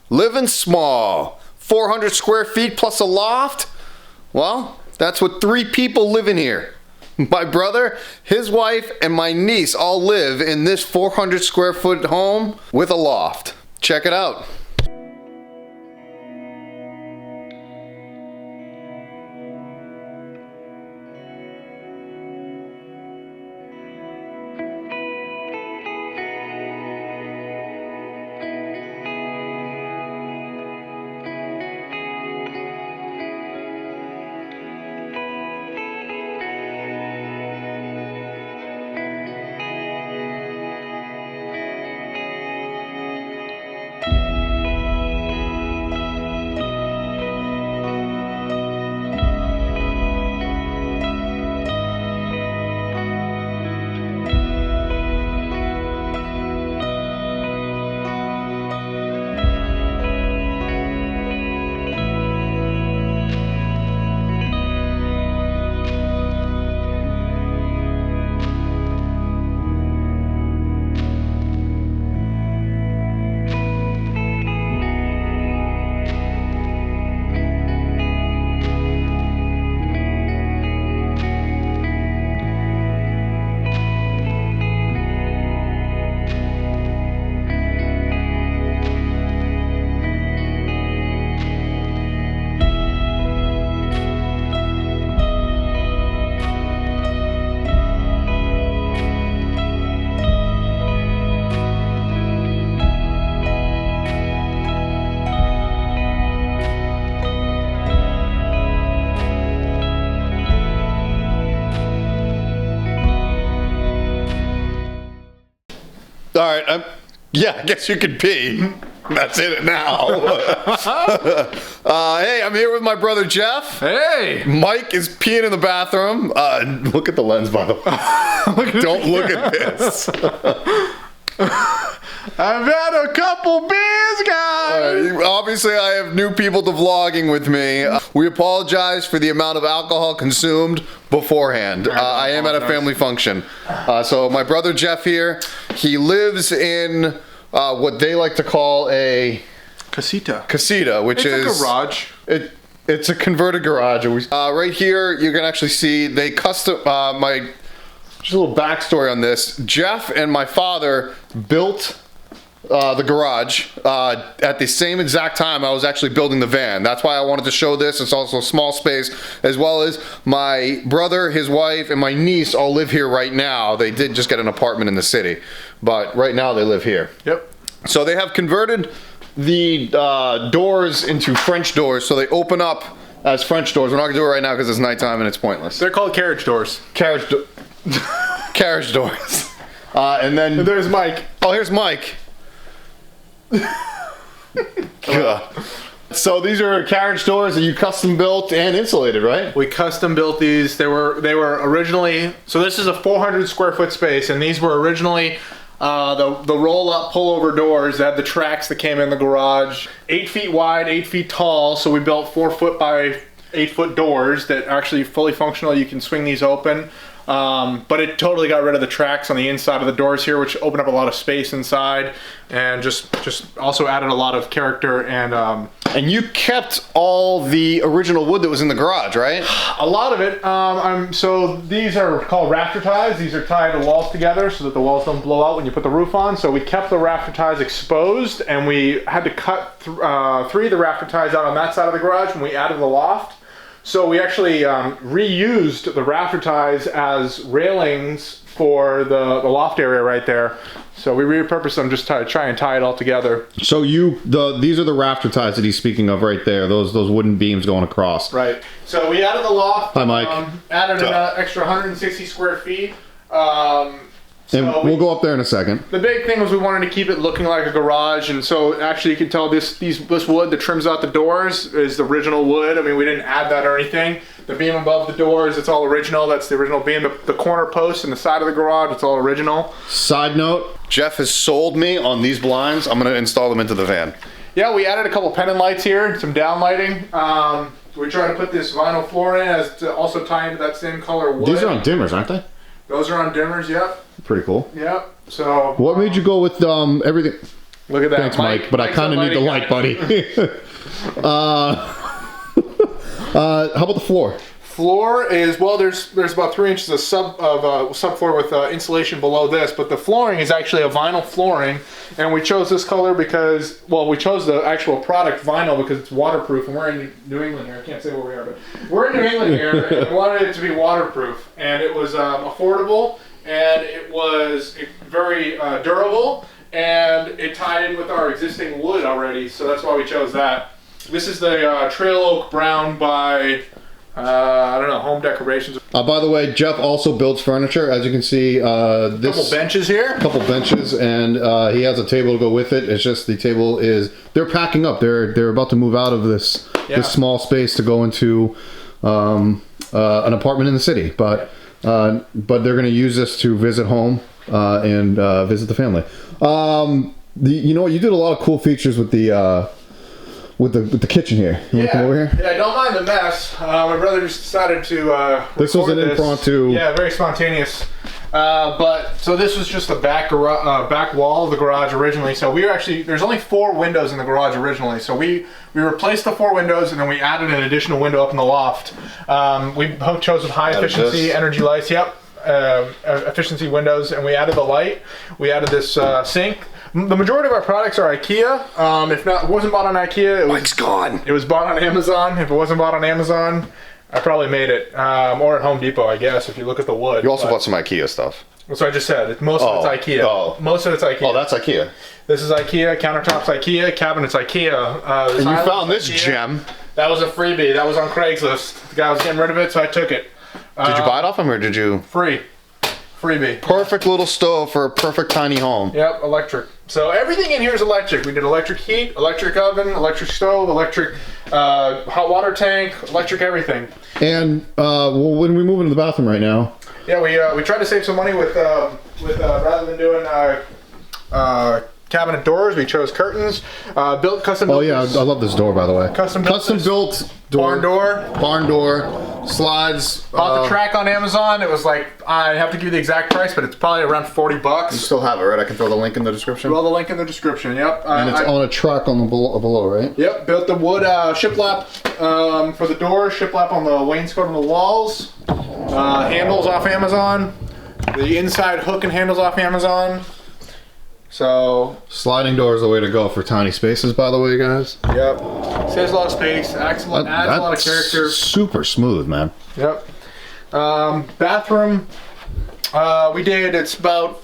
Living small. 400 square feet plus a loft? Well, that's what 3 people live in here. My brother, his wife, and my niece all live in this 400 square foot home with a loft. Check it out. All right, yeah, I guess you could pee. That's it now. Hey, I'm here with my brother Jeff. Hey! Mike is peeing in the bathroom. Look at the lens, by the way. Don't look at this. I've had a couple beers, guys! Obviously, I have new people to vlogging with me. We apologize for the amount of alcohol consumed beforehand. I am at a family function. So my brother Jeff here, he lives in what they like to call a casita, which is a garage. It's a converted garage. Right here, you can actually see they custom. Just a little backstory on this. Jeff and my father built the garage at the same exact time I was actually building the van. That's why I wanted to show this. It's also a small space, as well as my brother, his wife, and my niece all live here right now. They did just get an apartment in the city, but right now they live here. Yep. So they have converted the doors into French doors, so they open up as French doors. We're not gonna do it right now because it's nighttime and it's pointless. They're called carriage doors. Carriage doors. And then there's Mike. Oh, here's Mike. So these are carriage doors that you custom built and insulated, right? We custom built these. They were originally, so this is a 400 square foot space, and these were originally the roll-up pull-over doors that had the tracks that came in the garage. 8 feet wide, 8 feet tall, so we built 4 foot by 8 foot doors that are actually fully functional. You can swing these open. But it totally got rid of the tracks on the inside of the doors here, which opened up a lot of space inside, and just also added a lot of character. And you kept all the original wood that was in the garage, right? A lot of it. So these are called Rafter Ties. These are tied to walls together so that the walls don't blow out when you put the roof on. So we kept the Rafter Ties exposed, and we had to cut 3 of the Rafter Ties out on that side of the garage when we added the loft. So we actually reused the Rafter Ties as railings for the loft area right there. So we repurposed them just to try and tie it all together. So these are the Rafter Ties that he's speaking of right there. Those wooden beams going across. Right. So we added the loft. Hi, Mike. Added an extra 160 square feet. And we'll go up there in a second. The big thing was we wanted to keep it looking like a garage, and so actually you can tell this wood that trims out the doors is the original wood. I mean, we didn't add that or anything. The beam above the doors, it's all original. That's the original beam. The corner post in the side of the garage, it's all original. Side note, Jeff has sold me on these blinds. I'm going to install them into the van. Yeah, we added a couple pendant lights here, some down lighting. We're trying to put this vinyl floor in as to also tie into that same color wood. These are on dimmers, aren't they? Those are on dimmers, yep. Pretty cool. Yep. So what made you go with everything? Look at that. Thanks, Mike, but I kind of need the light, buddy. How about the floor? Floor is, well, there's about 3 inches of subfloor with insulation below this, but the flooring is actually a vinyl flooring, and we chose this color because, well, we chose the actual product vinyl because it's waterproof, and we're in New England here. I can't say where we are, but we're in New England here, and we wanted it to be waterproof, and it was affordable, and it was very durable, and it tied in with our existing wood already, so that's why we chose that. This is the Trail Oak Brown by... I don't know, Home Decorations. By the way, Jeff also builds furniture. As you can see, this couple benches here. Couple benches, and he has a table to go with it. It's just the table is, they're packing up. They're about to move out of this small space to go into an apartment in the city. But they're going to use this to visit home and visit the family. You know what? You did a lot of cool features with the kitchen here. You want to come over here? Yeah, don't mind the mess. My brother just decided to this was an impromptu. Yeah, very spontaneous. So this was just the back wall of the garage originally. So we were actually, there's only 4 windows in the garage originally. So we replaced the 4 windows, and then we added an additional window up in the loft. We chose with high efficiency energy lights. Yep. Efficiency windows, and we added the light. We added this sink. The majority of our products are IKEA. If not, it wasn't bought on IKEA. Mike's gone. It was bought on Amazon. If it wasn't bought on Amazon, I probably made it. Or at Home Depot, I guess, if you look at the wood. You also bought some IKEA stuff. That's what I just said. Most of it's IKEA. Oh. Most of it's IKEA. Oh, that's IKEA. This is IKEA. Countertops IKEA. Cabinets IKEA. And you found this gem. That was a freebie. That was on Craigslist. The guy was getting rid of it, so I took it. Did you buy it off him, or did you? Freebie. Perfect little stove for a perfect tiny home. Yep, electric. So everything in here is electric. We did electric heat, electric oven, electric stove, electric hot water tank, electric everything. And well, when we move into the bathroom right now. Yeah, we tried to save some money with rather than doing cabinet doors, we chose curtains. Built custom. Oh yeah, I love this door, by the way. Custom built door. Barn door. Slides. Bought the track on Amazon. It was like, I have to give you the exact price, but it's probably around $40. You still have it, right? I can throw the link in the description. Throw the link in the description. Yep. And it's on a track on the below, right? Yep. Built the wood shiplap for the door. Shiplap on the wainscot on the walls. Handles off Amazon. The inside hook and handles off Amazon. So sliding door is the way to go for tiny spaces, by the way, guys. Yep. Saves a lot of space, adds a lot of character. Super smooth, man. Yep. Bathroom. It's about,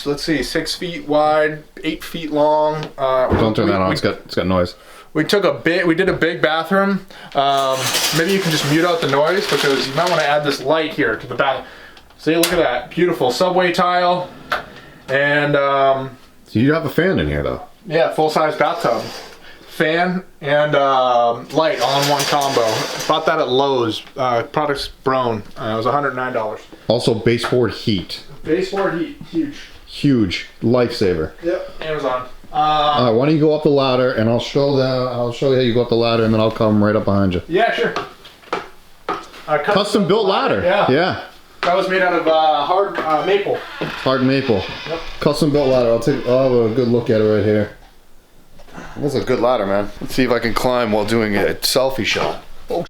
let's see, 6 feet wide, 8 feet long. Don't turn that on. It's got noise. We did a big bathroom. Maybe you can just mute out the noise because you might want to add this light here to the bath. See, look at that, beautiful subway tile, and so you have a fan in here, though. Yeah, full-size bathtub, fan and light all in one combo. Bought that at Lowe's. Products Brown. It was $109. Also, baseboard heat. Baseboard heat, huge. Huge, lifesaver. Yep, Amazon. All right, why don't you go up the ladder, and I'll show you how you go up the ladder, and then I'll come right up behind you. Yeah, sure. Custom built ladder. Yeah. That was made out of hard maple. Hard maple. Yep. Custom built ladder. I'll have a good look at it right here. That's a good ladder, man. Let's see if I can climb while doing a selfie shot. Built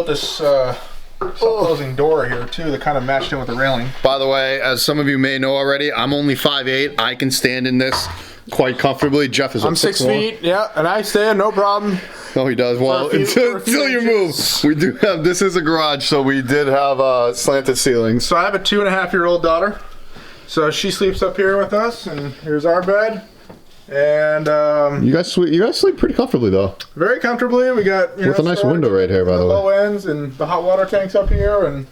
this self-closing door here too that kind of matched in with the railing. By the way, as some of you may know already, I'm only 5'8". I can stand in this quite comfortably. Jeff is. I'm 6 feet. Yeah, and I stand, no problem. No, he does. Well, until you move, we do have. This is a garage, so we did have slanted ceilings. So I have a 2.5-year-old daughter. So she sleeps up here with us, and here's our bed. And you guys sleep pretty comfortably though. Very comfortably. We got with a nice window right here, by the way. Low ends and the hot water tanks up here, and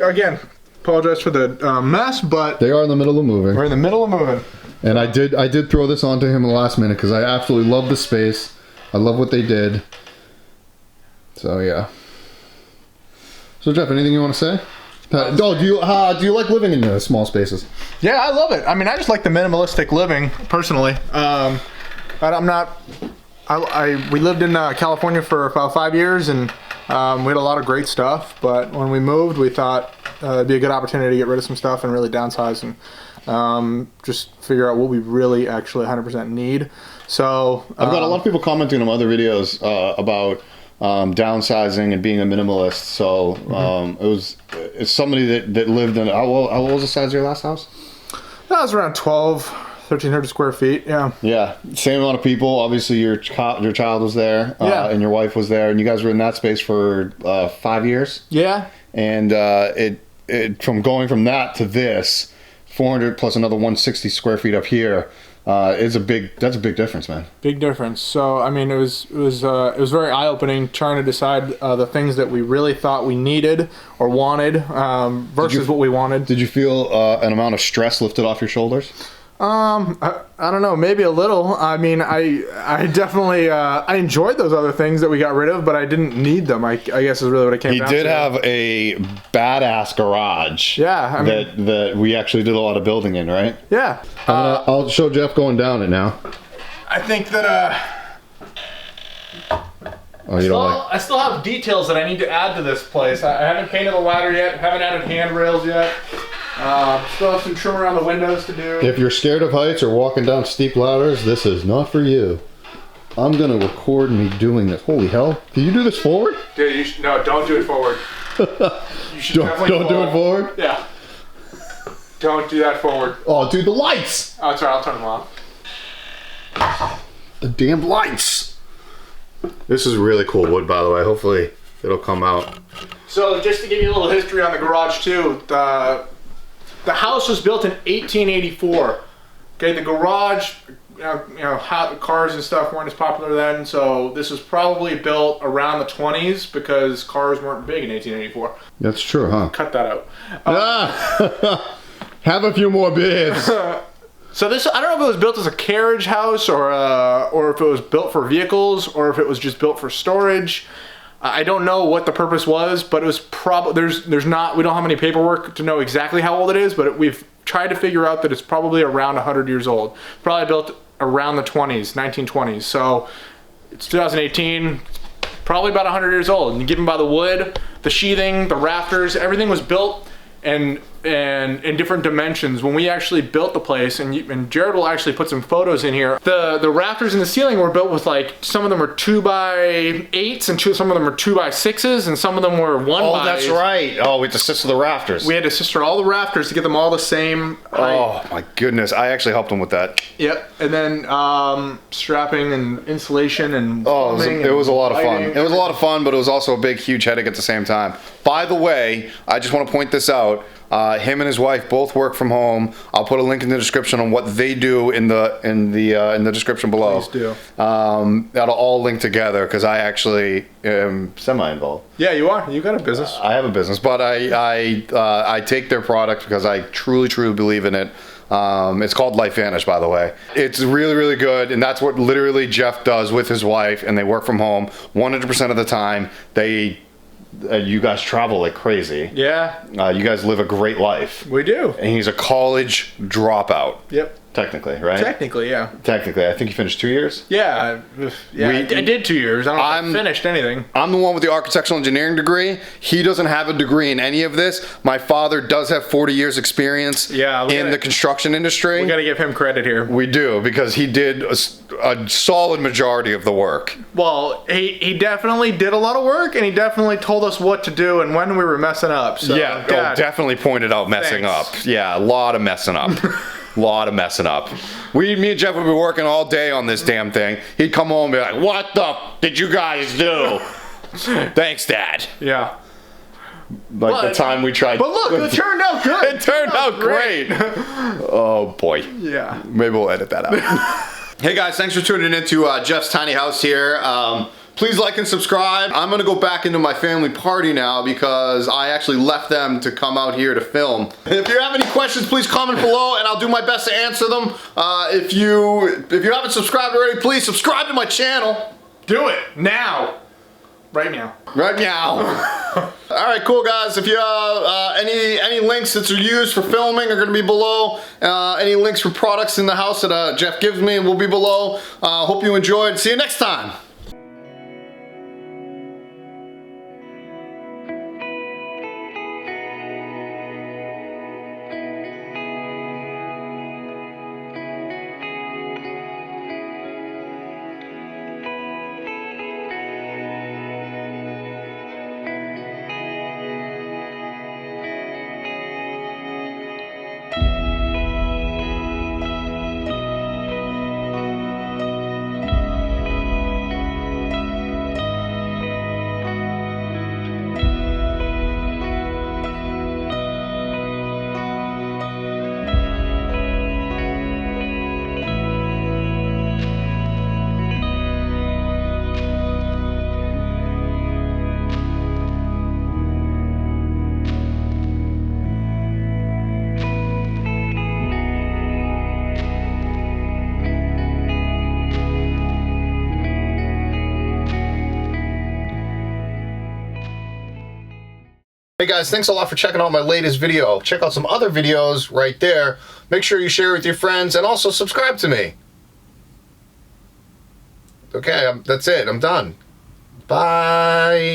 again, apologize for the mess, but they are in the middle of moving. We're in the middle of moving. And I did throw this onto him in the last minute because I absolutely love the space. I love what they did. So yeah. So Jeff, anything you want to say? Do you like living in small spaces? Yeah, I love it. I mean, I just like the minimalistic living personally. We lived in California for about 5 years, and we had a lot of great stuff. But when we moved, we thought it'd be a good opportunity to get rid of some stuff and really downsize and Just figure out what we really actually 100% need. So I've got a lot of people commenting on other videos about downsizing and being a minimalist. So it's somebody that lived in. How old was the size of your last house? That was around 1,300 square feet. Yeah. Yeah, same amount of people. Obviously, your child was there, and your wife was there, and you guys were in that space for 5 years. Yeah. And it from going from that to this, 400 plus another 160 square feet up here, that's a big difference, man. Big difference. So I mean, it was very eye opening trying to decide the things that we really thought we needed or wanted versus what we wanted. Did you feel an amount of stress lifted off your shoulders? I don't know, maybe a little. I mean, I definitely I enjoyed those other things that we got rid of, but I didn't need them. I guess is really what it came down to. He did have a badass garage. Yeah, I mean, that we actually did a lot of building in, right? Yeah. I'll show Jeff going down it now. I think that Oh, you don't like? I still have details that I need to add to this place. I haven't painted the ladder yet. Haven't added handrails yet. Still have some trim around the windows to do. If you're scared of heights or walking down steep ladders, this is not for you. I'm gonna record me doing this. Holy hell! Can you do this forward? Dude, no, don't do it forward. You should don't do it forward. Yeah. Don't do that forward. Oh, dude, the lights! Oh, it's alright. I'll turn them off. The damn lights! This is really cool wood, by the way. Hopefully, it'll come out. So, just to give you a little history on the garage too, the house was built in 1884. Okay, the garage, cars and stuff weren't as popular then, so this was probably built around the 20s because cars weren't big in 1884. That's true, huh? Cut that out. Have a few more beers. So this, I don't know if it was built as a carriage house or if it was built for vehicles or if it was just built for storage. I don't know what the purpose was, but it was probably, we don't have any paperwork to know exactly how old it is, but we've tried to figure out that it's probably around 100 years old. Probably built around the 1920s. So it's 2018, probably about 100 years old. And given by the wood, the sheathing, the rafters, everything was built and in different dimensions. When we actually built the place, and Jared will actually put some photos in here, the rafters in the ceiling were built with, like, some of them are 2x8s and some of them are 2x6s and some of them were 1x. Oh, that's right. Oh, we had to sister the rafters. We had to sister all the rafters to get them all the same height. Oh my goodness, I actually helped him with that. Yep, and then strapping and insulation and it was a lot of fun. It was a lot of fun, but it was also a big, huge headache at the same time. By the way, I just want to point this out. Him and his wife both work from home. I'll put a link in the description on what they do in the description below. Please do. That'll all link together because I actually am semi-involved. Yeah, you are. You got a business. I have a business, but I take their product because I truly believe in it. It's called Vantage, by the way. It's really, really good, and that's what literally Jeff does with his wife, and they work from home 100% of the time. You guys travel like crazy. Yeah. You guys live a great life. We do. And he's a college dropout. Yep. Technically, right? Technically, yeah. Technically. I think you finished 2 years? Yeah. I did 2 years. I don't know if I finished anything. I'm the one with the architectural engineering degree. He doesn't have a degree in any of this. My father does have 40 years experience in the construction industry. We got to give him credit here. We do, because he did a solid majority of the work. Well, he definitely did a lot of work, and he definitely told us what to do and when we were messing up. So, yeah, definitely pointed out messing up. Yeah, a lot of messing up. Lot of messing up. Me and Jeff would be working all day on this damn thing. He'd come home and be like, "What the did you guys do?" Thanks, Dad. Yeah. The time we tried. But look, it turned out good. It turned out great. Oh boy. Yeah. Maybe we'll edit that out. Hey guys, thanks for tuning into Jeff's tiny house here. Please like and subscribe. I'm gonna go back into my family party now because I actually left them to come out here to film. If you have any questions, please comment below and I'll do my best to answer them. If you haven't subscribed already, please subscribe to my channel. Do it now. Right now. Right now. All right, cool guys. If you any links that are used for filming are going to be below. Any links for products in the house that Jeff gives me will be below. Hope you enjoyed. See you next time. Hey guys, thanks a lot for checking out my latest video. Check out some other videos right there. Make sure you share with your friends and also subscribe to me. Okay, that's it. I'm done. Bye.